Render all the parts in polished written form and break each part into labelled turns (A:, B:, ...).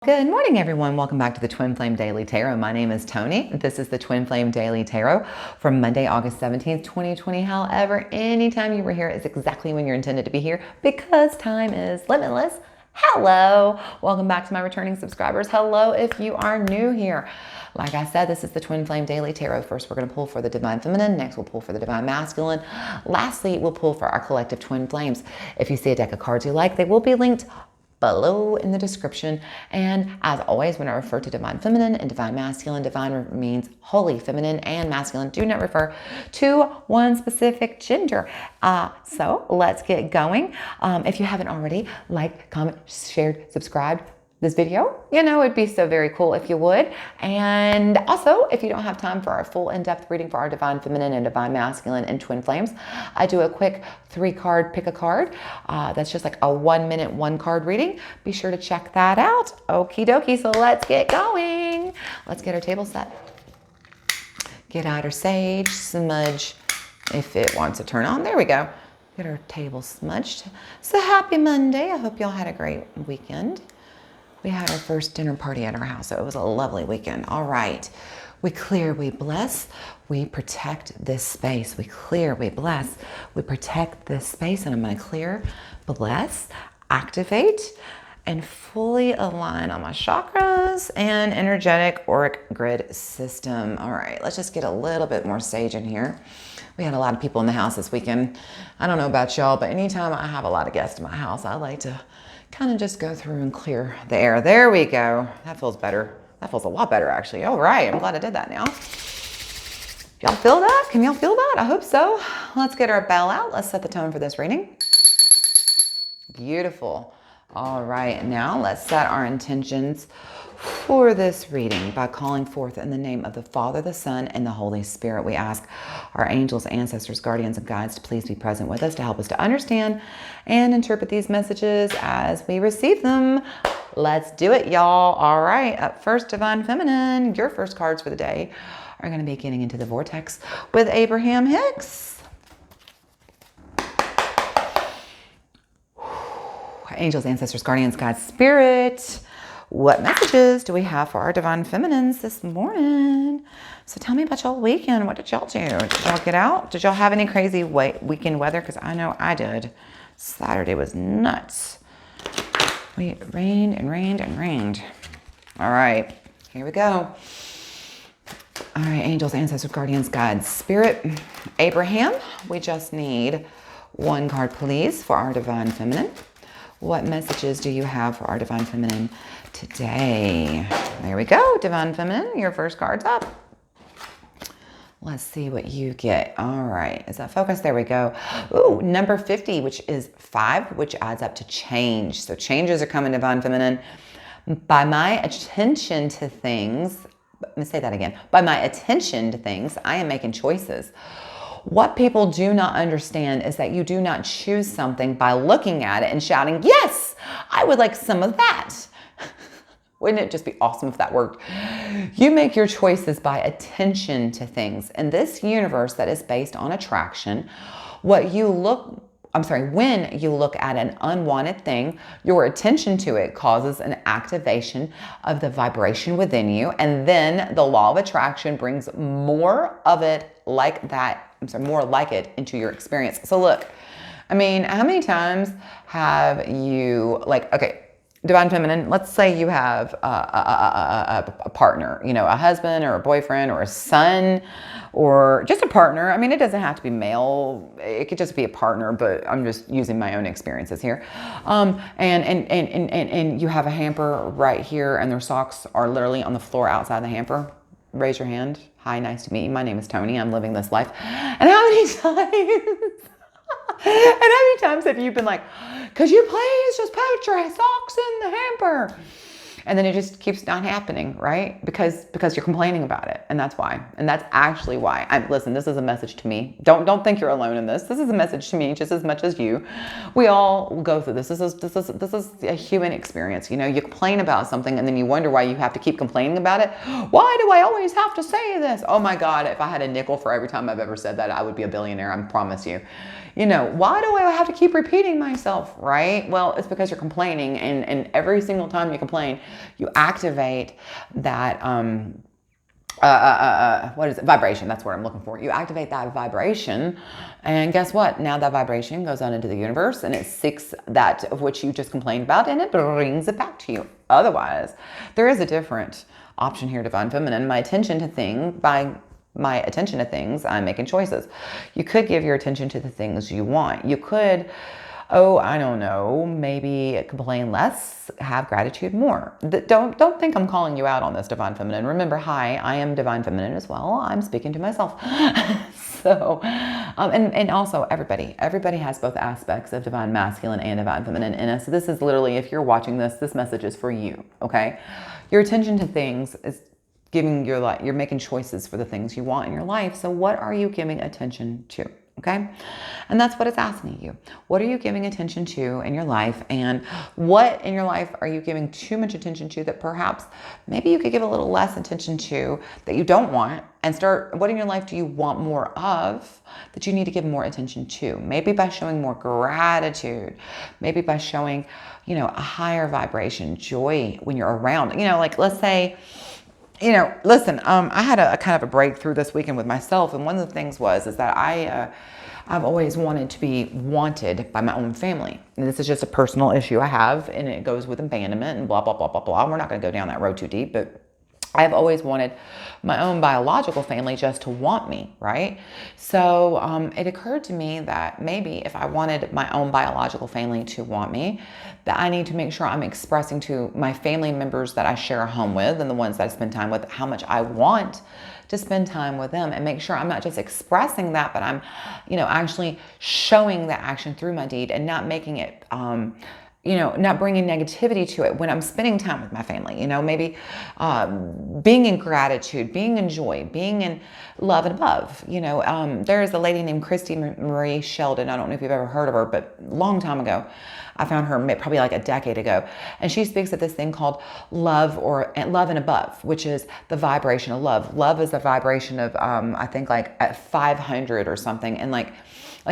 A: Good morning, everyone. Welcome back to the Twin Flame Daily Tarot. My name is Tony. This is the Twin Flame Daily Tarot for Monday, August 17th, 2020. However, anytime you were here is exactly when you're intended to be here because time is limitless. Hello. Welcome back to my returning subscribers. Hello if you are new here. Like I said, this is the Twin Flame Daily Tarot. First, we're going to pull for the Divine Feminine. Next, we'll pull for the Divine Masculine. Lastly, we'll pull for our collective Twin Flames. If you see a deck of cards you like, they will be linked below in the description. And as always, when I refer to Divine Feminine and Divine Masculine, Divine means holy feminine and masculine do not refer to one specific gender. So let's get going. If you haven't already, like, comment, shared, subscribed this video, it'd be so very cool if you would. And also, if you don't have time for our full in-depth reading for our Divine Feminine and Divine Masculine and Twin Flames, I do a quick 3-card pick a card. That's just like a 1-minute, 1-card reading. Be sure to check that out. Okie dokie, so let's get going. Let's get our table set. Get out our sage, smudge, if it wants to turn on. There we go. Get our table smudged. So happy Monday. I hope y'all had a great weekend. We had our first dinner party at our house, so it was a lovely weekend. All right. We clear, we bless, we protect this space. We clear, we bless, we protect this space. And I'm going to clear, bless, activate, and fully align on my chakras and energetic auric grid system. All right, let's just get a little bit more sage in here. We had a lot of people in the house this weekend. I don't know about y'all, but anytime I have a lot of guests in my house, I like to kind of just go through and clear the air. There we go. That feels better. That feels a lot better, actually. All right, I'm glad I did that now. Y'all feel that? Can y'all feel that? I hope so. Let's get our bell out. Let's set the tone for this reading. Beautiful. All right, now let's set our intentions for this reading by calling forth in the name of the Father, the Son, and the Holy Spirit. We ask our angels, ancestors, guardians, and guides to please be present with us to help us to understand and interpret these messages as we receive them. Let's do it, y'all. All right, up first, Divine Feminine. Your first cards for the day are going to be getting into the vortex with Abraham Hicks. Angels, ancestors, guardians, guides, spirit. What messages do we have for our Divine Feminines this morning? So tell me about y'all weekend. What did y'all do? Did y'all get out? Did y'all have any crazy weekend weather? Because I know I did. Saturday was nuts. It rained and rained and rained. All right, here we go. All right, angels, ancestors, guardians, guides, spirit. Abraham, we just need 1 card, please, for our Divine Feminine. What messages do you have for our Divine Feminine today? There we go. Divine Feminine, your first card's up. Let's see what you get. All right. Is that focused? There we go. Ooh, number 50, which is 5, which adds up to change. So changes are coming, Divine Feminine. By my attention to things, let me say that again. By my attention to things, I am making choices. What people do not understand is that you do not choose something by looking at it and shouting, yes, I would like some of that. Wouldn't it just be awesome if that worked? You make your choices by attention to things. In this universe that is based on attraction, when you look at an unwanted thing, your attention to it causes an activation of the vibration within you. And then the law of attraction brings more of it like that. More like it into your experience. So look, I mean, how many times have you, okay, Divine Feminine, let's say you have a partner, a husband or a boyfriend or a son or just a partner. I mean, it doesn't have to be male. It could just be a partner, but I'm just using my own experiences here. And you have a hamper right here and their socks are literally on the floor outside the hamper. Raise your hand. Hi, nice to meet you. My name is Tony. I'm living this life. And how many times have you been like, could you please just put your socks in the hamper? And then it just keeps not happening, right? Because you're complaining about it. And that's why. And that's actually why. Listen, this is a message to me. Don't think you're alone in this. This is a message to me just as much as you. We all go through this. This is a human experience. You complain about something and then you wonder why you have to keep complaining about it. Why do I always have to say this? Oh my God, if I had a nickel for every time I've ever said that, I would be a billionaire, I promise you. why do I have to keep repeating myself, right? Well, it's because you're complaining, and every single time you complain, you activate that, what is it? Vibration. That's what I'm looking for. You activate that vibration, and guess what? Now that vibration goes out into the universe, and it seeks that of which you just complained about, and it brings it back to you. Otherwise, there is a different option here, Divine Feminine. By my attention to things, I'm making choices. You could give your attention to the things you want. You could, I don't know, maybe complain less, have gratitude more. Don't think I'm calling you out on this, Divine Feminine. Remember, hi, I am Divine Feminine as well. I'm speaking to myself. So, and also everybody has both aspects of Divine Masculine and Divine Feminine in us. So this is literally, if you're watching this message is for you, okay? Your attention to things is giving your life, you're making choices for the things you want in your life. So what are you giving attention to? Okay. And that's what it's asking you. What are you giving attention to in your life? And what in your life are you giving too much attention to that perhaps maybe you could give a little less attention to that you don't want, and start, what in your life do you want more of that you need to give more attention to? Maybe by showing more gratitude, maybe by showing, a higher vibration, joy when you're around, like let's say, listen, I had a kind of a breakthrough this weekend with myself. And one of the things is that I've always wanted to be wanted by my own family. And this is just a personal issue I have, and it goes with abandonment and blah, blah, blah, blah, blah. We're not going to go down that road too deep, but I've always wanted my own biological family just to want me, right? So it occurred to me that maybe if I wanted my own biological family to want me, that I need to make sure I'm expressing to my family members that I share a home with and the ones that I spend time with how much I want to spend time with them, and make sure I'm not just expressing that, but I'm, actually showing that action through my deed, and not making it, not bringing negativity to it when I'm spending time with my family, maybe being in gratitude, being in joy, being in love and above. There's a lady named Christy Marie Sheldon. I don't know if you've ever heard of her, but a long time ago, I found her probably like a decade ago. And she speaks of this thing called love and above, which is the vibration of love. Love is a vibration of, I think like at 500 or something. And like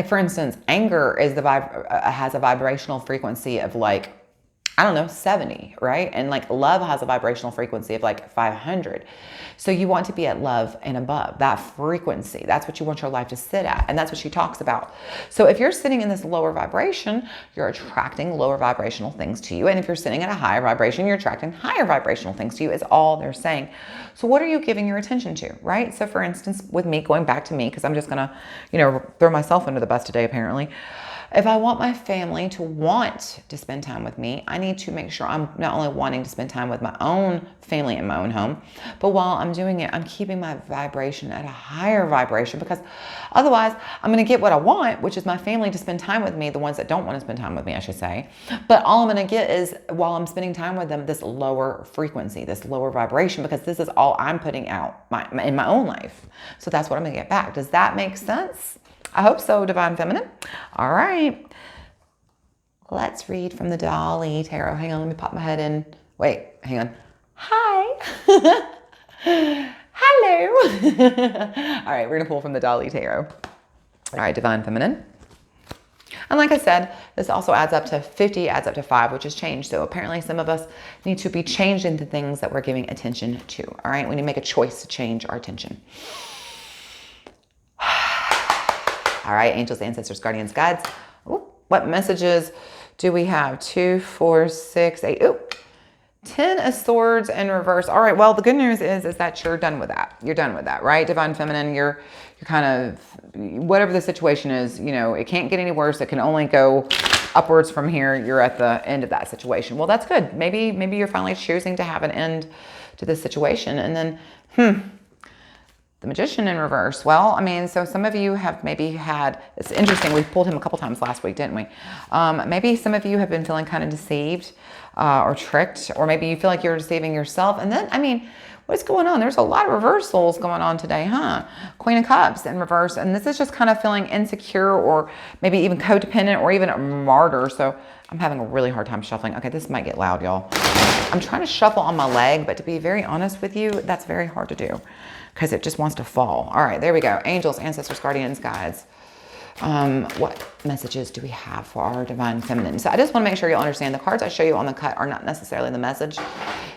A: for instance, anger is has a vibrational frequency of like, I don't know, 70, right? And like love has a vibrational frequency of like 500. So you want to be at love and above, that frequency. That's what you want your life to sit at. And that's what she talks about. So if you're sitting in this lower vibration, you're attracting lower vibrational things to you. And if you're sitting at a higher vibration, you're attracting higher vibrational things to you, is all they're saying. So what are you giving your attention to, right? So for instance, with me, going back to me, because I'm just going to, throw myself under the bus today, apparently. If I want my family to want to spend time with me, I need to make sure I'm not only wanting to spend time with my own family in my own home, but while I'm doing it, I'm keeping my vibration at a higher vibration, because otherwise I'm going to get what I want, which is my family to spend time with me, the ones that don't want to spend time with me, I should say. But all I'm going to get is, while I'm spending time with them, this lower frequency, this lower vibration, because this is all I'm putting out in my own life. So that's what I'm going to get back. Does that make sense? I hope so, Divine Feminine. All right. Let's read from the Dolly Tarot. Hang on, let me pop my head in. Wait, hang on. Hi. Hello. All right, we're going to pull from the Dolly Tarot. All right, Divine Feminine. And like I said, this also adds up to 50, adds up to 5, which is change. So apparently some of us need to be changed into things that we're giving attention to. All right, we need to make a choice to change our attention. All right, angels, ancestors, guardians, guides. Ooh, what messages do we have? 2, 4, 6, 8. Ooh, 10 of Swords in reverse. All right, well, the good news is that you're done with that. You're done with that, right? Divine Feminine, you're kind of, whatever the situation is, it can't get any worse. It can only go upwards from here. You're at the end of that situation. Well, that's good. Maybe you're finally choosing to have an end to this situation. And then, the Magician in reverse. Well, I mean, so some of you have maybe had, it's interesting, we pulled him a couple times last week, didn't we? Maybe some of you have been feeling kind of deceived or tricked, or maybe you feel like you're deceiving yourself. And then, I mean, what's going on? There's a lot of reversals going on today, huh? Queen of Cups in reverse. And this is just kind of feeling insecure, or maybe even codependent, or even a martyr. So I'm having a really hard time shuffling. Okay, this might get loud, y'all. I'm trying to shuffle on my leg, but to be very honest with you, that's very hard to do, because it just wants to fall. All right, there we go. Angels, ancestors, guardians, guides. What messages do we have for our divine feminine? So I just want to make sure you'll understand the cards I show you on the cut are not necessarily the message.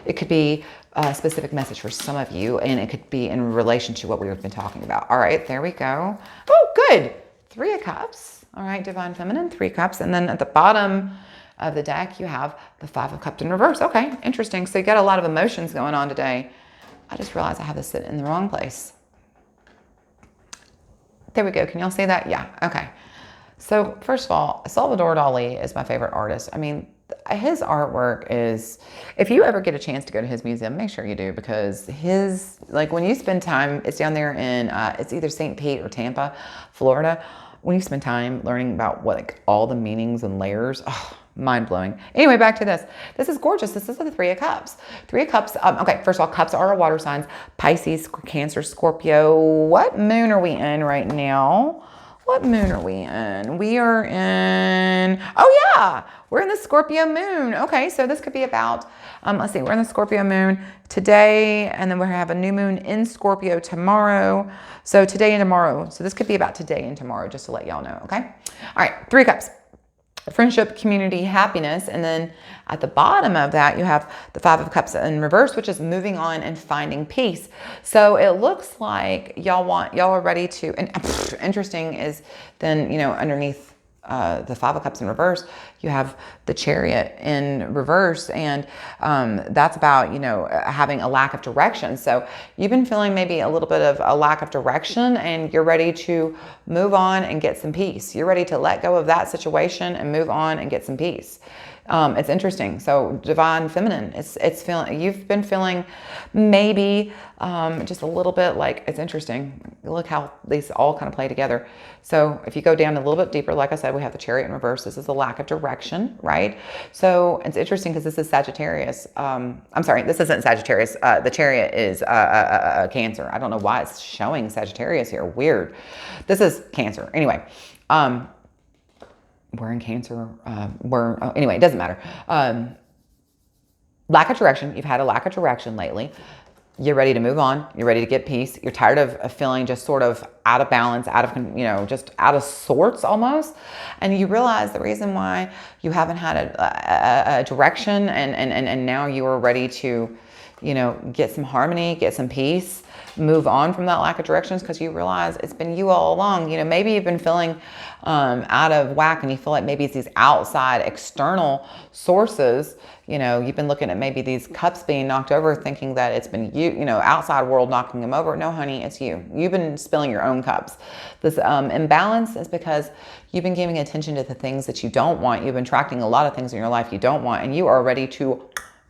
A: It could be a specific message for some of you, and it could be in relation to what we've been talking about. All right, there we go. Oh, good. 3 of Cups. All right, divine feminine, 3 cups. And then at the bottom of the deck, you have the 5 of Cups in reverse. Okay, interesting. So you got a lot of emotions going on today. I just realized I have this sitting in the wrong place. There we go. Can y'all see that? Yeah. Okay. So first of all, Salvador Dali is my favorite artist. I mean, his artwork is, if you ever get a chance to go to his museum, make sure you do, because his, like when you spend time, it's down there in, it's either St. Pete or Tampa, Florida. When you spend time learning about what, like all the meanings and layers, oh, mind blowing. Anyway, back to this. This is gorgeous. This is the 3 of Cups. 3 of Cups. Okay, first of all, cups are our water signs: Pisces, Cancer, Scorpio. What moon are we in right now? What moon are we in? We are in, oh yeah, we're in the Scorpio moon. Okay, so this could be about, let's see, we're in the Scorpio moon today, and then we have a new moon in Scorpio tomorrow. So today and tomorrow. So this could be about today and tomorrow, just to let y'all know, okay? All right, 3 cups. Friendship, community, happiness. And then at the bottom of that, you have the 5 of Cups in reverse, which is moving on and finding peace. So it looks like y'all are ready to, and interesting is then, you know, underneath the 5 of Cups in reverse, you have the Chariot in reverse. And that's about, you know, having a lack of direction. So you've been feeling maybe a little bit of a lack of direction, and you're ready to move on and get some peace. You're ready to let go of that situation and move on and get some peace. It's interesting. So divine feminine, it's feeling, you've been feeling maybe just a little bit like, it's interesting. Look how these all kind of play together. So if you go down a little bit deeper, like I said, we have the Chariot in reverse. This is a lack of direction, right? So it's interesting because this is Sagittarius. I'm sorry, this isn't Sagittarius. The Chariot is Cancer. I don't know why it's showing Sagittarius here. Weird. This is Cancer. Anyway, we're in Cancer. Anyway, it doesn't matter. Lack of direction. You've had a lack of direction lately. You're ready to move on. You're ready to get peace. You're tired of feeling just sort of out of balance, out of, you know, just out of sorts almost. And you realize the reason why you haven't had a direction and now you are ready to, you know, get some harmony, get some peace, move on from that lack of directions, because you realize it's been you all along. You know, maybe you've been feeling out of whack, and you feel like maybe it's these outside external sources. You know, you've been looking at maybe these cups being knocked over, thinking that it's been you know, outside world knocking them over. No, honey, it's you. You've been spilling your own cups. This imbalance is because you've been giving attention to the things that you don't want. You've been attracting a lot of things in your life you don't want, and you are ready to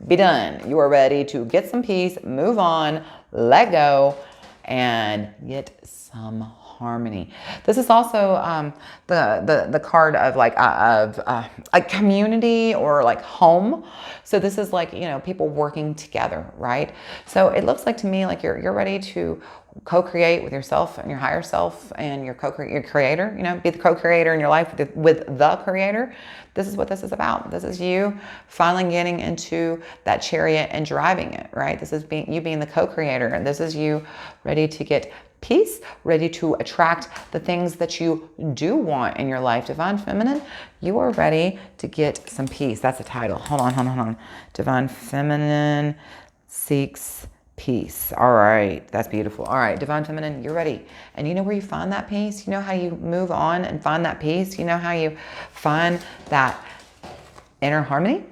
A: be done. You are ready to get some peace, move on, let go, and get some harmony. This is also the card of like a community or like home. So this is like, you know, people working together, right? So it looks like to me like you're ready to co-create with yourself and your higher self and your creator, you know, be the co-creator in your life with the creator. This is what this is about. This is you finally getting into that Chariot and driving it, right? This is you being the co-creator, and this is you ready to get peace, ready to attract the things that you do want in your life. Divine Feminine, you are ready to get some peace. That's a title. Hold on. Divine Feminine seeks peace. All right. That's beautiful. All right. Divine Feminine, you're ready. And you know where you find that peace? You know how you move on and find that peace? You know how you find that inner harmony?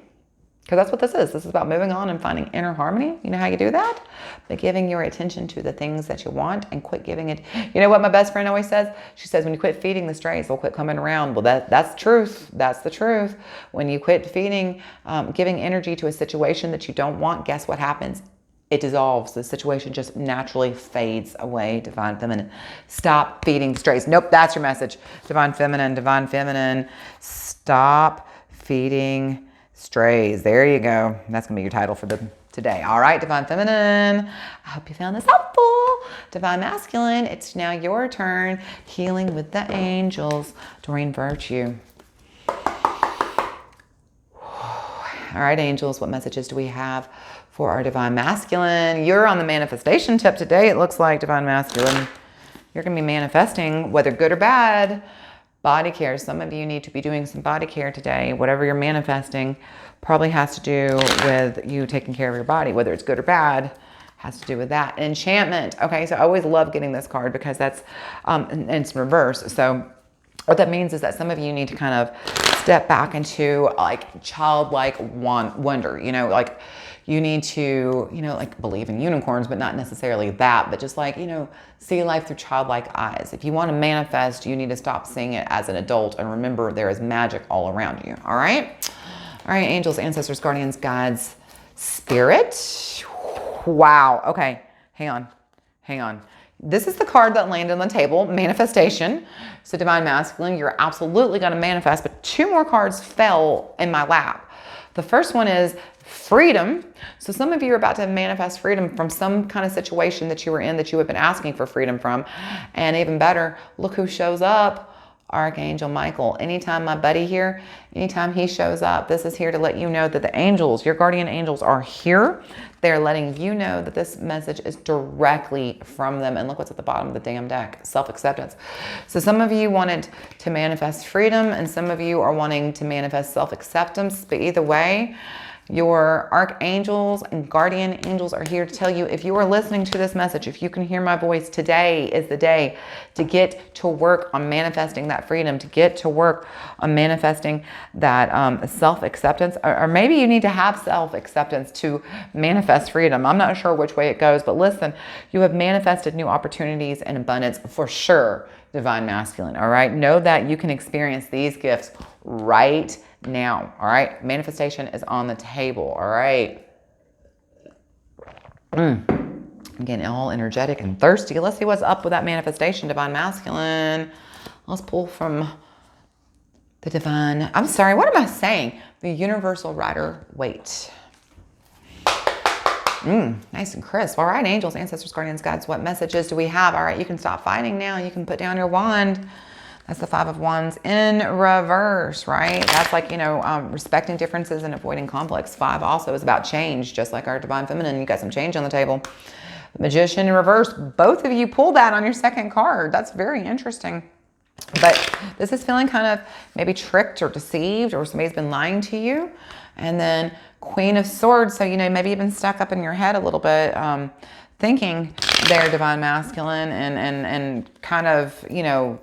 A: Because that's what this is. This is about moving on and finding inner harmony. You know how you do that? By giving your attention to the things that you want and quit giving it. You know what my best friend always says? She says, when you quit feeding the strays, they'll quit coming around. Well, that's the truth. That's the truth. When you quit feeding, giving energy to a situation that you don't want, guess what happens? It dissolves. The situation just naturally fades away. Divine Feminine, stop feeding strays. Nope, that's your message. Divine Feminine, stop feeding strays. There you go. That's going to be your title for today. All right, Divine Feminine, I hope you found this helpful. Divine Masculine, it's now your turn. Healing with the angels. Doreen Virtue. All right, angels, what messages do we have for our Divine Masculine? You're on the manifestation tip today. It looks like, Divine Masculine, you're going to be manifesting, whether good or bad, Body care. Some of you need to be doing some body care today. Whatever you're manifesting probably has to do with you taking care of your body, whether it's good or bad, has to do with that. Enchantment. Okay, so I always love getting this card because that's, and it's reverse. So what that means is that some of you need to kind of step back into like childlike wonder, you know, like you need to, you know, like believe in unicorns, but not necessarily that, but just like, you know, see life through childlike eyes. If you want to manifest, you need to stop seeing it as an adult and remember there is magic all around you. All right. All right. Angels, ancestors, guardians, guides, spirit. Wow. Okay. Hang on. Hang on. This is the card that landed on the table, manifestation. So divine masculine, you're absolutely going to manifest, but 2 more cards fell in my lap. The first one is freedom. So some of you are about to manifest freedom from some kind of situation that you were in that you have been asking for freedom from. And even better, look who shows up. Archangel Michael. Anytime my buddy here, anytime he shows up, this is here to let you know that the angels, your guardian angels, are here. They're letting you know that this message is directly from them. And look what's at the bottom of the damn deck, self-acceptance. So some of you wanted to manifest freedom and some of you are wanting to manifest self-acceptance. But either way, your archangels and guardian angels are here to tell you, if you are listening to this message, if you can hear my voice, today is the day to get to work on manifesting that freedom, to get to work on manifesting that self-acceptance, or maybe you need to have self-acceptance to manifest freedom. I'm not sure which way it goes, but listen, you have manifested new opportunities and abundance for sure, divine masculine. All right. Know that you can experience these gifts right now. All right. Manifestation is on the table. All right. I'm getting all energetic and thirsty. Let's see what's up with that manifestation, divine masculine. Let's pull from the divine. I'm sorry. What am I saying? The universal rider weight. Nice and crisp. All right, angels, ancestors, guardians, guides, what messages do we have? All right, you can stop fighting now. You can put down your wand. That's the 5 of Wands in reverse, right? That's like, you know, respecting differences and avoiding conflicts. 5 also is about change, just like our divine feminine. You got some change on the table. Magician in reverse. Both of you pulled that on your second card. That's very interesting. But this is feeling kind of maybe tricked or deceived, or somebody's been lying to you. And then Queen of Swords. So, you know, maybe you've been stuck up in your head a little bit, thinking they're divine masculine and kind of, you know,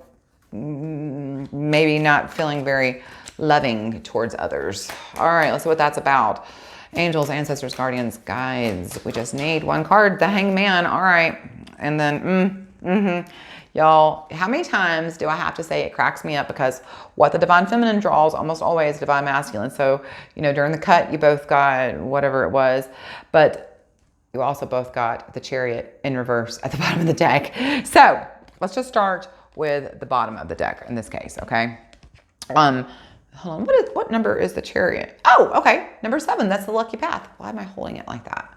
A: maybe not feeling very loving towards others. All right, let's see what that's about. Angels, ancestors, guardians, guides. We just need one card, the Hangman. All right. And then, y'all, how many times do I have to say it cracks me up? Because what the divine feminine draws almost always divine masculine. So, you know, during the cut, you both got whatever it was, but you also both got the Chariot in reverse at the bottom of the deck. So let's just start with the bottom of the deck in this case, okay? Hold on, what number is the Chariot? Oh, okay, number 7, that's the lucky path. Why am I holding it like that?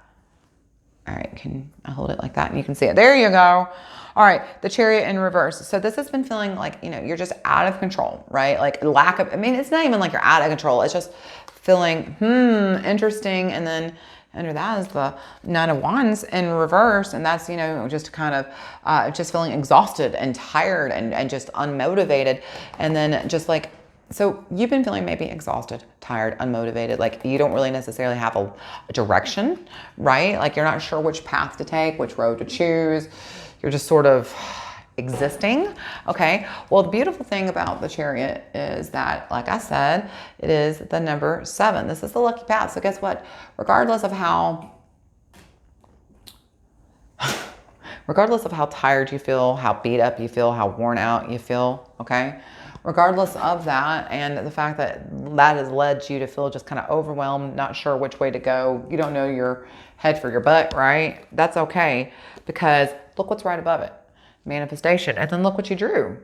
A: All right, can I hold it like that and you can see it? There you go. All right, the Chariot in reverse. So this has been feeling like, you know, you're just out of control, right? Like lack of, I mean, it's not even like you're out of control. It's just feeling, interesting. And then under that is the 9 of Wands in reverse. And that's, you know, just kind of just feeling exhausted and tired and just unmotivated. And then just like, so you've been feeling maybe exhausted, tired, unmotivated, like you don't really necessarily have a direction, right? Like you're not sure which path to take, which road to choose. You're just sort of existing. Okay. Well, the beautiful thing about the Chariot is that, like I said, it is the number 7. This is the lucky path. So guess what? Regardless of how tired you feel, how beat up you feel, how worn out you feel, okay? Regardless of that, and the fact that that has led you to feel just kind of overwhelmed, not sure which way to go, you don't know your head for your butt, right? That's okay, because look what's right above it. Manifestation. And then look what you drew.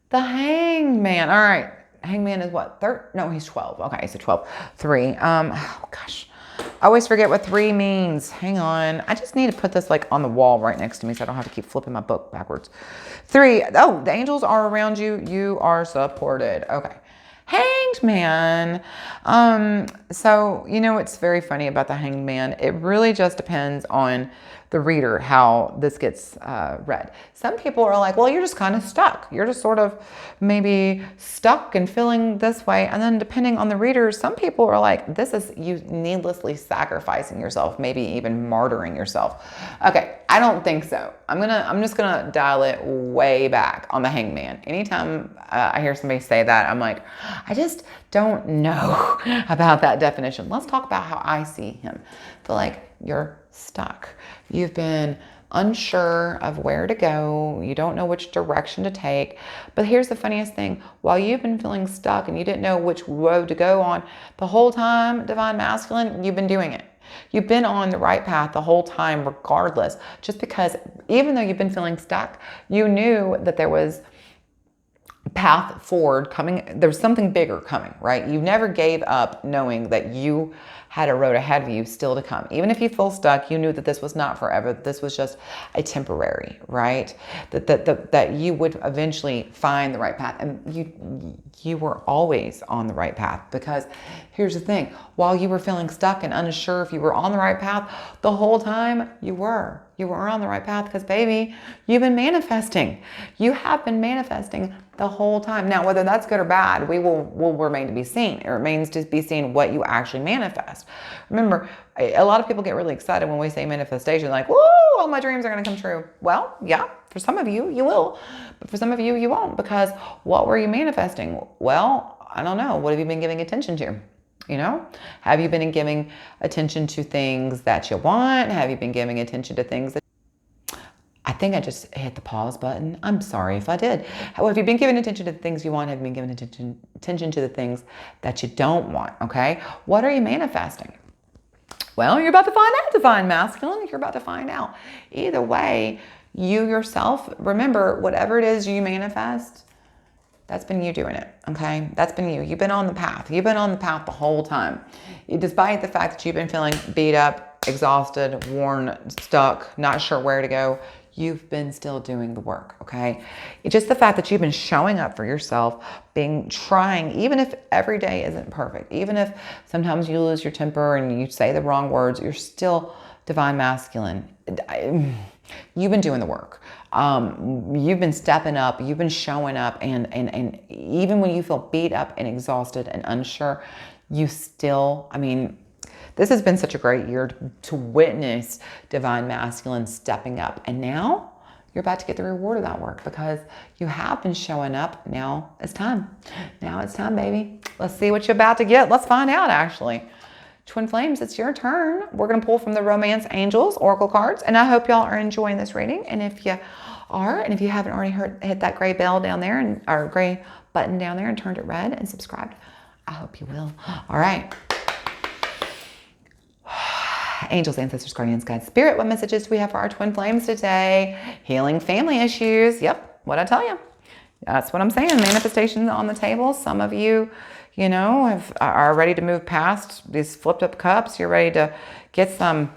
A: The Hangman. All right. Hangman is what? No, he's 12. Okay, so 12. 3. Oh gosh. I always forget what 3 means. Hang on. I just need to put this like on the wall right next to me so I don't have to keep flipping my book backwards. 3. Oh, the angels are around you. You are supported. Okay. Hanged Man. So, you know, it's very funny about the Hanged Man. It really just depends on the reader how this gets read. Some people are like, well, you're just kind of stuck. You're just sort of maybe stuck and feeling this way. And then depending on the reader, some people are like, this is you needlessly sacrificing yourself, maybe even martyring yourself. Okay, I don't think so. I'm just gonna dial it way back on the Hanged Man. Anytime I hear somebody say that, I'm like, I just don't know about that definition. Let's talk about how I see him. I feel like you're stuck. You've been unsure of where to go. You don't know which direction to take. But here's the funniest thing. While you've been feeling stuck and you didn't know which road to go on, the whole time, Divine Masculine, you've been doing it. You've been on the right path the whole time regardless. Just because even though you've been feeling stuck, you knew that there was path forward coming. There was something bigger coming, right? You never gave up knowing that you had a road ahead of you still to come. Even if you feel stuck, you knew that this was not forever. This was just a temporary, right? That you would eventually find the right path. And you were always on the right path, because here's the thing. While you were feeling stuck and unsure if you were on the right path, the whole time you were on the right path, because baby, you've been manifesting. You have been manifesting the whole time. Now, whether that's good or bad, will remain to be seen. It remains to be seen what you actually manifest. Remember, a lot of people get really excited when we say manifestation, like, woo, all my dreams are going to come true. Well, yeah, for some of you, you will. But for some of you, you won't, because what were you manifesting? Well, I don't know. What have you been giving attention to? You know, have you been giving attention to things that you want? Have you been giving attention to things that... I think I just hit the pause button. I'm sorry if I did. Well, have you been giving attention to the things you want? Have you been giving attention to the things that you don't want? Okay. What are you manifesting? Well, you're about to find out, Divine Masculine. You're about to find out. Either way, you yourself, remember, whatever it is you manifest, that's been you doing it, okay? That's been you. You've been on the path. You've been on the path the whole time. Despite the fact that you've been feeling beat up, exhausted, worn, stuck, not sure where to go, you've been still doing the work, okay? It's just the fact that you've been showing up for yourself, trying, even if every day isn't perfect, even if sometimes you lose your temper and you say the wrong words, you're still Divine Masculine. You've been doing the work. You've been stepping up, you've been showing up, and even when you feel beat up and exhausted and unsure, you still, I mean, this has been such a great year to witness Divine Masculine stepping up. And now you're about to get the reward of that work, because you have been showing up. Now it's time. Now it's time, baby. Let's see what you're about to get. Let's find out, actually. Twin Flames, it's your turn. We're going to pull from the Romance Angels Oracle cards, and I hope y'all are enjoying this reading. And if you are, and if you haven't already hit that gray bell down there, or gray button down there and turned it red and subscribed, I hope you will. All right. Angels, ancestors, guardians, guides, spirit, what messages do we have for our twin flames today? Healing family issues. Yep, what'd I tell you? That's what I'm saying. Manifestations on the table. Some of you, you know, are ready to move past these flipped up cups. You're ready to get some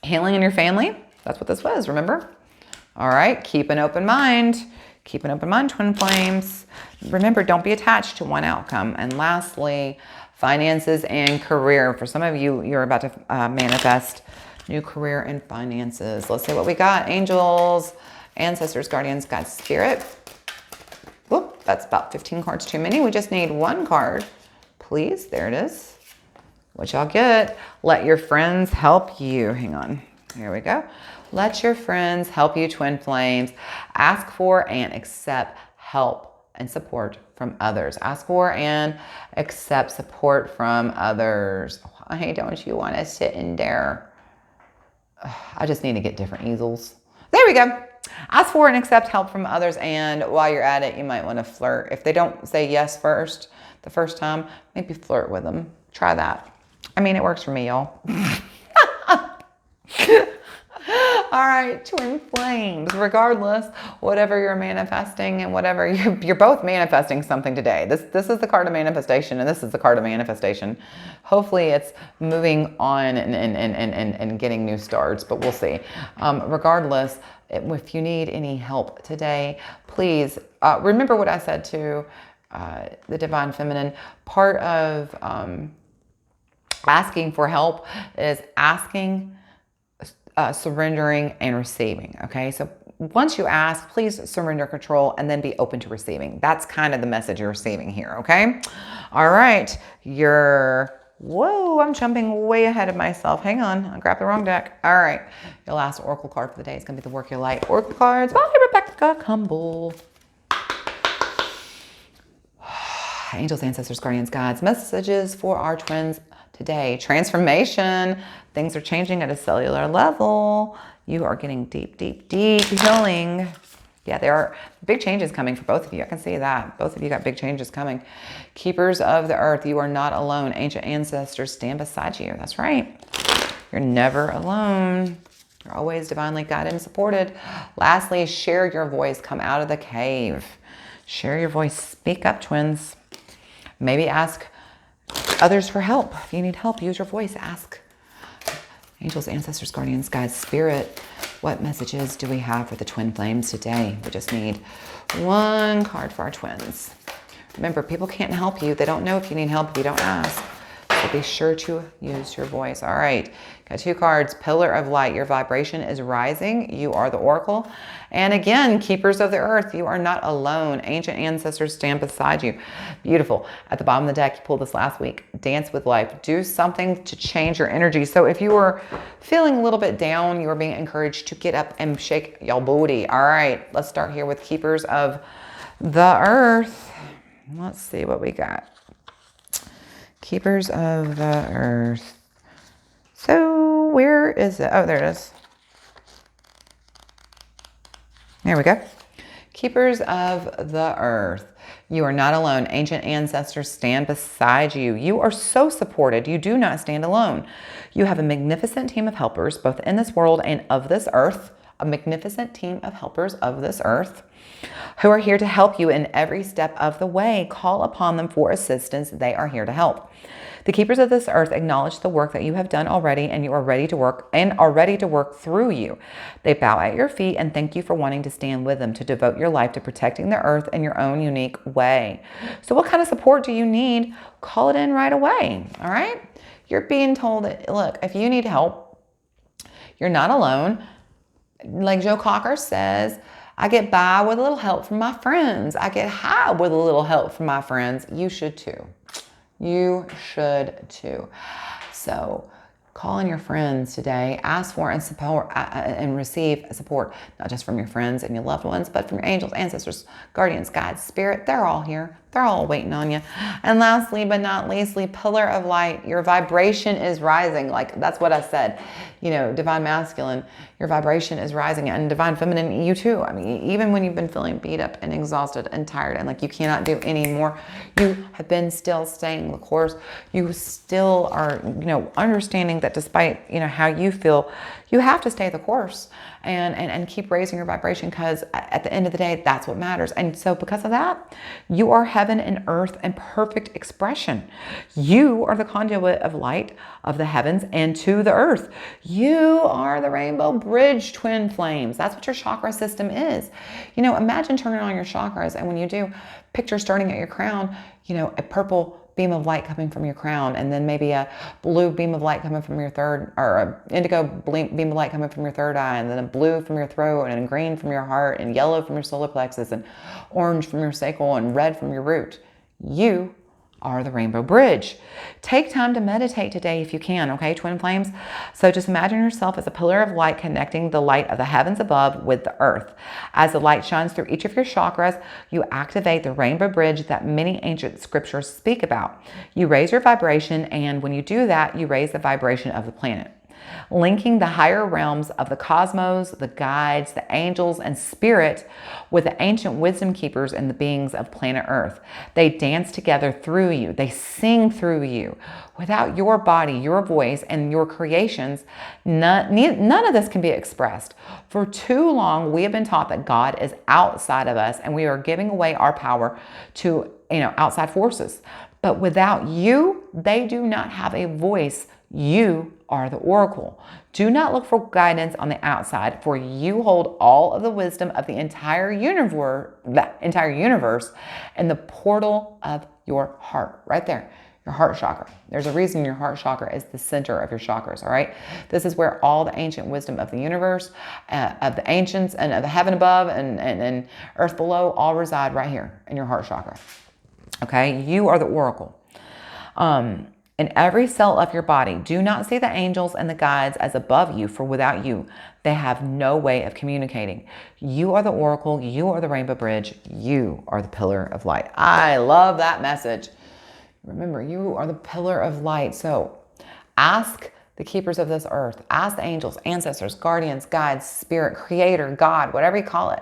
A: healing in your family. That's what this was, remember? All right, keep an open mind. Keep an open mind, twin flames. Remember, don't be attached to one outcome. And lastly, finances and career. For some of you, you're about to manifest new career and finances. Let's see what we got. Angels, ancestors, guardians, guides, spirit. Whoop, that's about 15 cards too many. We just need one card, please. There it is. What y'all get? Let your friends help you. Hang on. Here we go. Let your friends help you, twin flames. Ask for and accept help and support from others. Ask for and accept support from others. Why don't you want to sit in there? I just need to get different easels. There we go. Ask for and accept help from others. And while you're at it, you might want to flirt. If they don't say yes first, the first time, maybe flirt with them. Try that. I mean, it works for me, y'all. All right, twin flames, regardless, whatever you're manifesting and whatever you're both manifesting something today. This is the card of manifestation, and this is the card of manifestation. Hopefully it's moving on and getting new starts, but we'll see. Regardless, if you need any help today, please remember what I said too. the divine feminine, part of asking for help is asking, surrendering, and receiving. Okay, so once you ask, please surrender control and then be open to receiving. That's kind of the message you're receiving here. Okay, all right, whoa, I'm jumping way ahead of myself. Hang on, I grabbed the wrong deck. All right, your last oracle card for the day is going to be the Work Your Light Oracle cards by Rebecca Campbell. Angels, ancestors, guardians, guides, messages for our twins today. Transformation. Things are changing at a cellular level. You are getting deep, deep, deep healing. Yeah, there are big changes coming for both of you. I can see that. Both of you got big changes coming. Keepers of the earth, you are not alone. Ancient ancestors stand beside you. That's right. You're never alone. You're always divinely guided and supported. Lastly, share your voice. Come out of the cave. Share your voice. Speak up, twins. Maybe ask others for help. If you need help, use your voice. Ask angels, ancestors, guardians, guides, spirit. What messages do we have for the twin flames today? We just need one card for our twins. Remember, people can't help you. They don't know if you need help if you don't ask. So be sure to use your voice. All right, got two cards. Pillar of light, your vibration is rising. You are the oracle. And again, keepers of the earth, you are not alone. Ancient ancestors stand beside you. Beautiful. At the bottom of the deck, you pulled this last week. Dance with life. Do something to change your energy. So if you were feeling a little bit down, you are being encouraged to get up and shake your booty. All right, let's start here with keepers of the earth. Let's see what we got. Keepers of the earth. So where is it? Oh, there it is. There we go. Keepers of the earth. You are not alone. Ancient ancestors stand beside you. You are so supported. You do not stand alone. You have a magnificent team of helpers, both in this world and of this earth. A magnificent team of helpers of this earth who are here to help you in every step of the way. Call upon them for assistance. They are here to help. The keepers of this earth acknowledge the work that you have done already, and you are ready to work through you. They bow at your feet and thank you for wanting to stand with them, to devote your life to protecting the earth in your own unique way. So what kind of support do you need? Call it in right away. All right. You're being told that, look, if you need help, you're not alone. Like Joe Cocker says, I get by with a little help from my friends. I get high with a little help from my friends. You should too. You should too. So call in your friends today. Ask for and support and receive support, not just from your friends and your loved ones, but from your angels, ancestors, guardians, guides, spirit. They're all here. They're all waiting on you. And lastly, but not leastly, pillar of light. Your vibration is rising. Like that's what I said. You know, divine masculine, your vibration is rising, and divine feminine, you too. I mean, even when you've been feeling beat up and exhausted and tired and like you cannot do any more, you have been still staying the course. You still are, you know, understanding that despite, you know, how you feel, you have to stay the course and keep raising your vibration, because at the end of the day, that's what matters. And so because of that, you are heaven and earth and perfect expression. You are the conduit of light of the heavens and to the earth. You are the rainbow bridge, twin flames. That's what your chakra system is. You know, imagine turning on your chakras, and when you do, picture starting at your crown, you know, a purple beam of light coming from your crown, and then maybe a blue beam of light coming from your third, or an indigo beam of light coming from your third eye, and then a blue from your throat, and a green from your heart, and yellow from your solar plexus, and orange from your sacral, and red from your root. You are the rainbow bridge. Take time to meditate today if you can, okay, twin flames? So just imagine yourself as a pillar of light connecting the light of the heavens above with the earth. As the light shines through each of your chakras, you activate the rainbow bridge that many ancient scriptures speak about. You raise your vibration, and when you do that, you raise the vibration of the planet, linking the higher realms of the cosmos, the guides, the angels, and spirit with the ancient wisdom keepers and the beings of planet Earth. They dance together through you. They sing through you. Without your body, your voice, and your creations, none of this can be expressed. For too long, we have been taught that God is outside of us, and we are giving away our power to, you know, outside forces. But without you, they do not have a voice. You are the oracle. Do not look for guidance on the outside, for you hold all of the wisdom of the entire universe in the portal of your heart, right there. Your heart chakra. There's a reason your heart chakra is the center of your chakras, all right? This is where all the ancient wisdom of the universe, of the ancients, and of the heaven above and earth below all reside right here in your heart chakra, okay? You are the oracle. In every cell of your body, do not see the angels and the guides as above you, for without you, they have no way of communicating. You are the oracle. You are the rainbow bridge. You are the pillar of light. I love that message. Remember, you are the pillar of light. So ask the keepers of this earth, ask the angels, ancestors, guardians, guides, spirit, creator, God, whatever you call it.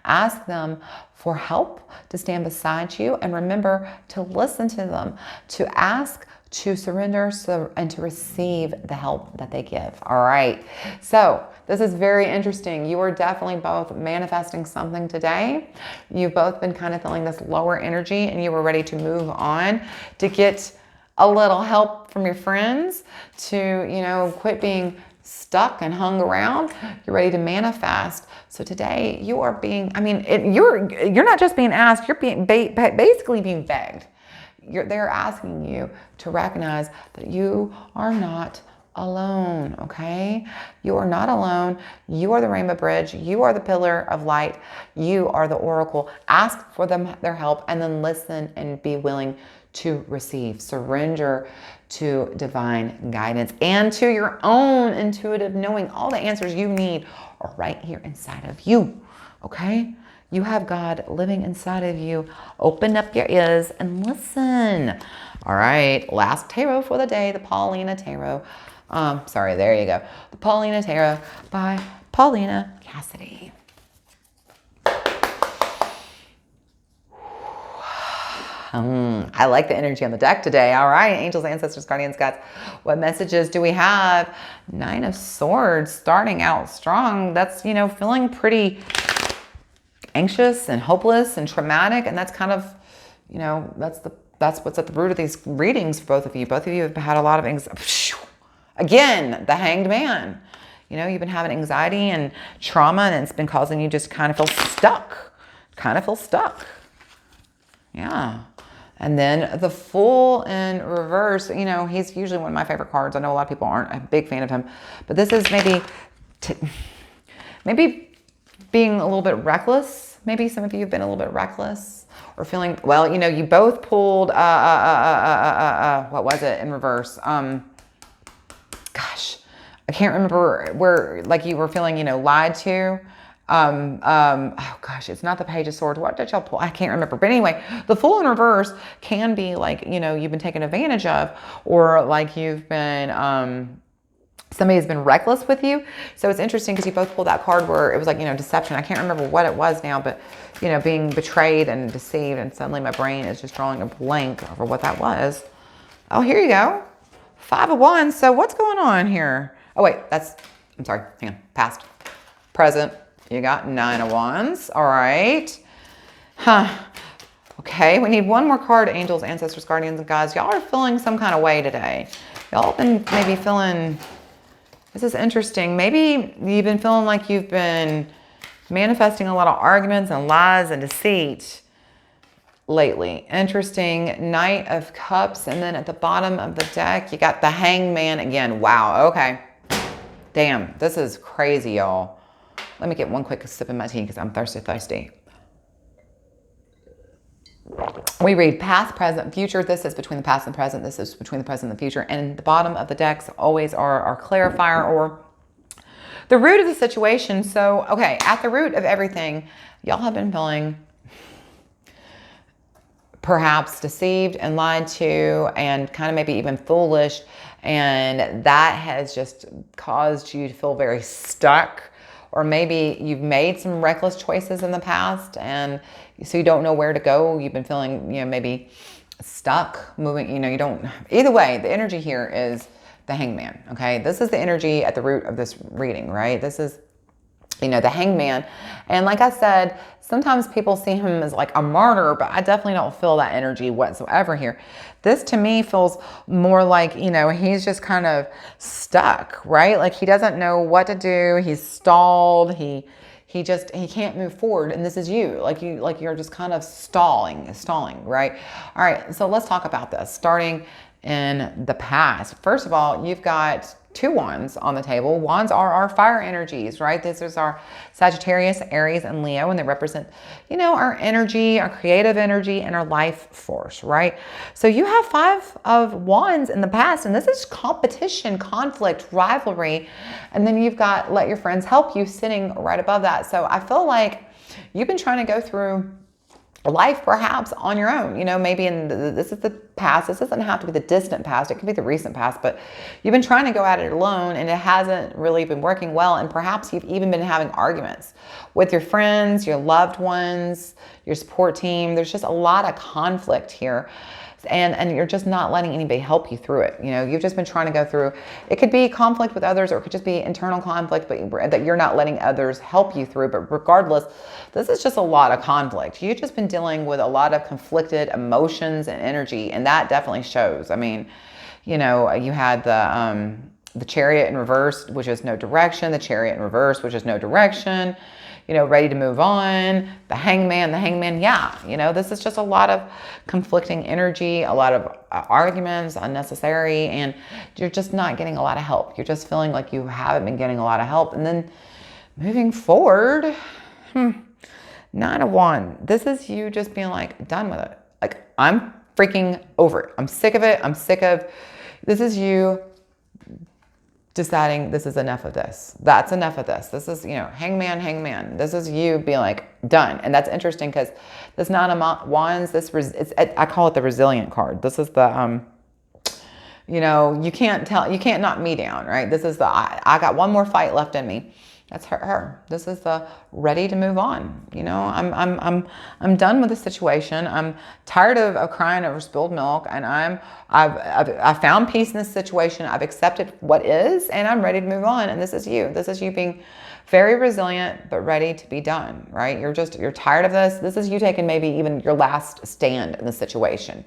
A: Ask them for help to stand beside you, and remember to listen to them, to ask, to surrender, and to receive the help that they give. All right. So this is very interesting. You are definitely both manifesting something today. You've both been kind of feeling this lower energy, and you were ready to move on, to get a little help from your friends, to, quit being stuck and hung around. You're ready to manifest. So today you are being, you're not just being asked, you're being basically being begged. They're asking you to recognize that you are not alone, okay? You are not alone. You are the rainbow bridge. You are the pillar of light. You are the oracle. Ask for their help, and then listen and be willing to receive. Surrender to divine guidance and to your own intuitive knowing. All the answers you need are right here inside of you, okay? You have God living inside of you. Open up your ears and listen. All right, last tarot for the day, the Paulina Tarot. There you go. The Paulina Tarot by Paulina Cassidy. I like the energy on the deck today. All right, angels, ancestors, guardians, guides. What messages do we have? 9 of Swords, starting out strong. That's, feeling pretty anxious and hopeless and traumatic, and that's kind of, that's what's at the root of these readings for both of you. Both of you have had a lot of anxiety. Again, the Hanged Man. You've been having anxiety and trauma, and it's been causing you just kind of feel stuck. Yeah. And then the Fool in reverse, he's usually one of my favorite cards. I know a lot of people aren't a big fan of him, but this is maybe being a little bit reckless. Maybe some of you have been a little bit reckless or feeling, well, you both pulled, what was it in reverse? Gosh, I can't remember where, like you were feeling, lied to. Oh gosh, it's not the Page of Swords. What did y'all pull? I can't remember. But anyway, the Fool in reverse can be like, you've been taken advantage of, or like you've been, somebody's been reckless with you. So it's interesting because you both pulled that card where it was like, deception. I can't remember what it was now, but, being betrayed and deceived. And suddenly my brain is just drawing a blank over what that was. Oh, here you go. 5 of Wands. So what's going on here? Oh, wait, I'm sorry. Hang on. Past, present. You got 9 of Wands. All right. Okay, we need one more card. Angels, ancestors, guardians, and guides. Y'all are feeling some kind of way today. Y'all been maybe feeling, this is interesting. Maybe you've been feeling like you've been manifesting a lot of arguments and lies and deceit lately. Interesting. Knight of Cups. And then at the bottom of the deck, you got the Hanged Man again. Wow. Okay. Damn. This is crazy, y'all. Let me get one quick sip of my tea because I'm thirsty. We read past, present, future. This is between the past and present. This is between the present and the future. And the bottom of the decks always are our clarifier or the root of the situation. So, okay, at the root of everything, y'all have been feeling perhaps deceived and lied to and kind of maybe even foolish. And that has just caused you to feel very stuck. Or maybe you've made some reckless choices in the past and so you don't know where to go. You've been feeling, maybe stuck, moving, you don't, either way, the energy here is the Hanged Man, okay? This is the energy at the root of this reading, right? This is the hangman. And like I said, sometimes people see him as like a martyr, but I definitely don't feel that energy whatsoever here. This to me feels more like, he's just kind of stuck, right? Like he doesn't know what to do. He's stalled. He can't move forward. And this is you, like you're just kind of stalling, right? All right. So let's talk about this starting in the past. First of all, you've got 2 wands on the table. Wands are our fire energies, right? This is our Sagittarius, Aries, and Leo, and they represent, our energy, our creative energy, and our life force, right? So you have 5 of Wands in the past, and this is competition, conflict, rivalry, and then you've got let your friends help you sitting right above that. So I feel like you've been trying to go through life perhaps on your own, maybe this is the past. This doesn't have to be the distant past. It could be the recent past, but you've been trying to go at it alone and it hasn't really been working well. And perhaps you've even been having arguments with your friends, your loved ones, your support team. There's just a lot of conflict here. And you're just not letting anybody help you through it. You've just been trying to go through, it could be conflict with others, or it could just be internal conflict, but that you're not letting others help you through. But regardless, this is just a lot of conflict. You've just been dealing with a lot of conflicted emotions and energy, and that definitely shows. I mean, you had the Chariot in reverse, which is no direction, the Chariot in reverse, which is no direction, ready to move on. The hangman, yeah. This is just a lot of conflicting energy, a lot of arguments, unnecessary, and you're just not getting a lot of help. You're just feeling like you haven't been getting a lot of help. And then moving forward, 9 of Wands. This is you just being like, done with it. Like, I'm freaking over it. I'm sick of it. This is you deciding this is enough of this. That's enough of this. This is, hangman. This is you being like, done. And that's interesting because this 9 of Wands, I call it the resilient card. This is the, you can't knock me down, right? This is I got one more fight left in me. That's her. This is the ready to move on. I'm done with the situation. I'm tired of crying over spilled milk, and I've found peace in this situation. I've accepted what is, and I'm ready to move on. And this is you. This is you being very resilient, but ready to be done, right? You're tired of this. This is you taking maybe even your last stand in the situation.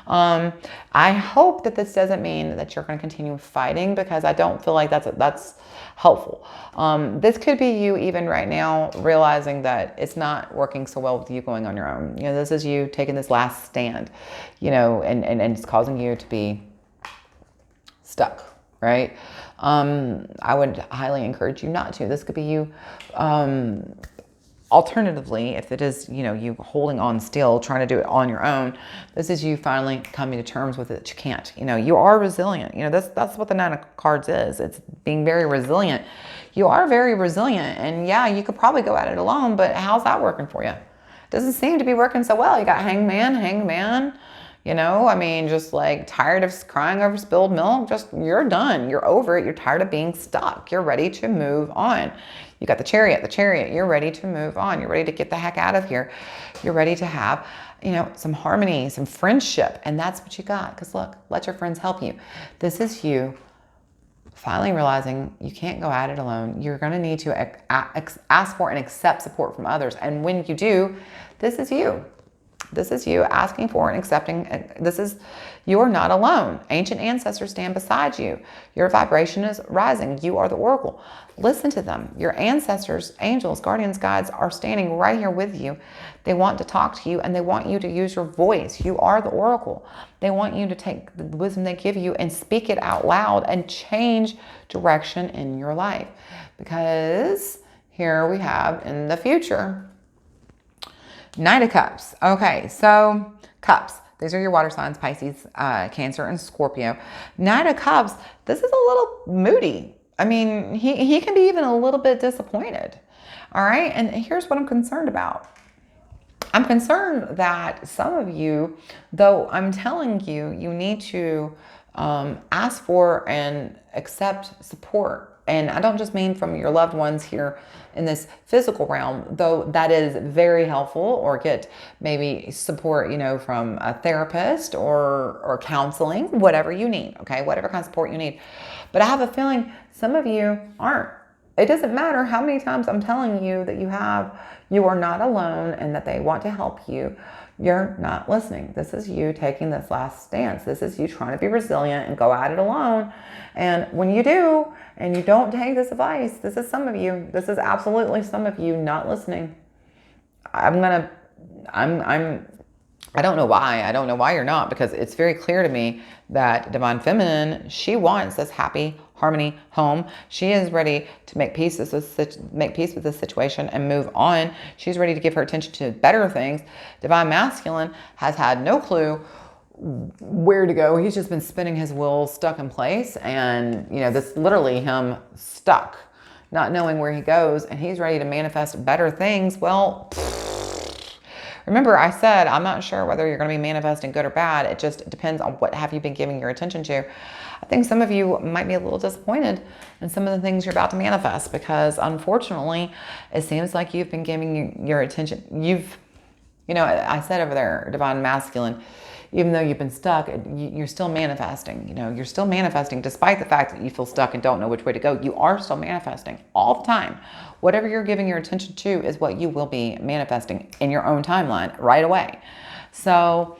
A: I hope that this doesn't mean that you're going to continue fighting, because I don't feel like that's helpful. This could be you even right now realizing that it's not working so well with you going on your own. This is you taking this last stand, and it's causing you to be stuck, right? I would highly encourage you not to. This could be you, alternatively, if it is, you holding on still, trying to do it on your own, this is you finally coming to terms with it that you can't. You are resilient. That's what the 9 of Cards is. It's being very resilient. You are very resilient, and yeah, you could probably go at it alone, but how's that working for you? Doesn't seem to be working so well. You got hangman. Just like tired of crying over spilled milk. You're done. You're over it. You're tired of being stuck. You're ready to move on. You got the chariot. You're ready to move on. You're ready to get the heck out of here. You're ready to have, some harmony, some friendship. And that's what you got. Because look, let your friends help you. This is you finally realizing you can't go at it alone. You're going to need to ask for and accept support from others. And when you do, this is you. This is you asking for and accepting. You're not alone. Ancient ancestors stand beside you. Your vibration is rising. You are the oracle. Listen to them. Your ancestors, angels, guardians, guides are standing right here with you. They want to talk to you, and they want you to use your voice. You are the oracle. They want you to take the wisdom they give you and speak it out loud and change direction in your life. Because here we have in the future, Knight of Cups. Okay, so Cups. These are your water signs, Pisces, Cancer, and Scorpio. Knight of Cups, this is a little moody. I mean, he can be even a little bit disappointed. All right, and here's what I'm concerned about. I'm concerned that some of you, though I'm telling you, you need to ask for and accept support. And I don't just mean from your loved ones here in this physical realm, though that is very helpful, or get maybe support, from a therapist or counseling, whatever you need, okay? Whatever kind of support you need. But I have a feeling some of you aren't it doesn't matter how many times I'm telling you that you are not alone and that they want to help you. You're not listening. This is you taking this last stance. This is you trying to be resilient and go at it alone. And when you do, and you don't take this advice, this is some of you. This is absolutely some of you not listening. I don't know why. I don't know why you're not, because it's very clear to me that Divine Feminine, she wants this happy harmony home. She is ready to make peace with this situation and move on. She's ready to give her attention to better things. Divine Masculine has had no clue where to go. He's just been spinning his wheels, stuck in place, and this literally him stuck, not knowing where he goes, and he's ready to manifest better things. Well, remember, I said, I'm not sure whether you're going to be manifesting good or bad. It just depends on what have you been giving your attention to. I think some of you might be a little disappointed in some of the things you're about to manifest, because unfortunately, it seems like you've been giving your attention. I said over there, Divine Masculine, even though you've been stuck, you're still manifesting. You're still manifesting despite the fact that you feel stuck and don't know which way to go. You are still manifesting all the time. Whatever you're giving your attention to is what you will be manifesting in your own timeline right away. So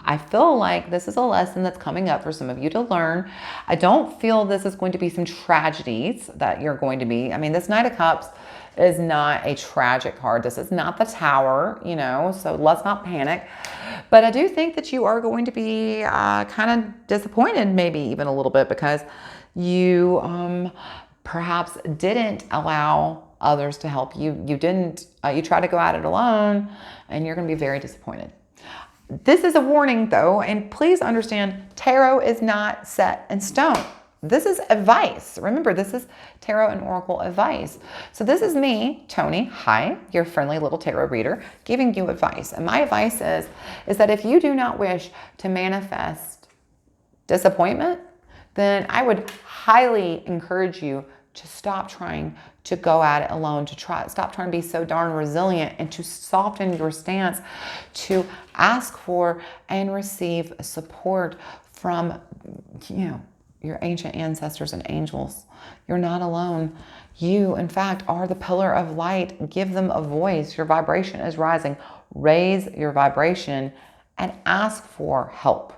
A: I feel like this is a lesson that's coming up for some of you to learn. I don't feel this is going to be some tragedies that you're going to be. I mean, this Knight of Cups is not a tragic card. This is not the Tower, so let's not panic. But I do think that you are going to be kind of disappointed, maybe even a little bit, because you perhaps didn't allow others to help you. You tried to go at it alone, and you're going to be very disappointed. This is a warning though, and please understand, tarot is not set in stone. This is advice. Remember, this is tarot and oracle advice. So this is me, Tony, hi, your friendly little tarot reader, giving you advice. And my advice is that if you do not wish to manifest disappointment, then I would highly encourage you to stop trying to go at it alone, stop trying to be so darn resilient, and to soften your stance, to ask for and receive support from, your ancient ancestors and angels. You're not alone. You, in fact, are the pillar of light. Give them a voice. Your vibration is rising. Raise your vibration and ask for help.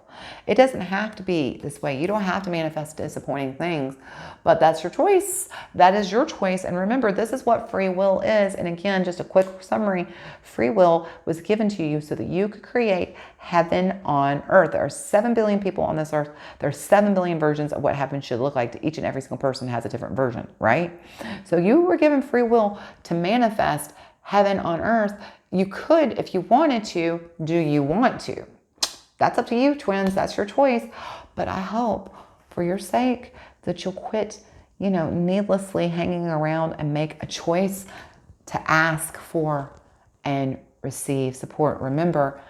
A: It doesn't have to be this way. You don't have to manifest disappointing things, but that's your choice. That is your choice. And remember, this is what free will is. And again, just a quick summary, free will was given to you so that you could create heaven on earth. There are 7 billion people on this earth. There are 7 billion versions of what heaven should look like. To each and every single person has a different version, right? So you were given free will to manifest heaven on earth. You could, if you wanted to. Do you want to? That's up to you, twins. That's your choice. But I hope, for your sake, that you'll quit, needlessly hanging around and make a choice to ask for and receive support. Remember,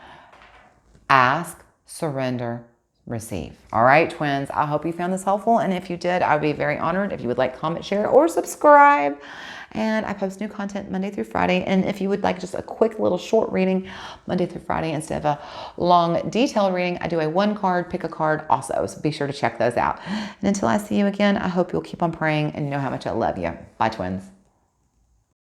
A: ask, surrender, receive. All right, twins, I hope you found this helpful. And if you did, I would be very honored if you would like, comment, share, or subscribe. And I post new content Monday through Friday. And if you would like just a quick little short reading Monday through Friday instead of a long detailed reading, I do a 1 card, pick a card also. So be sure to check those out. And until I see you again, I hope you'll keep on praying and know how much I love you. Bye, twins.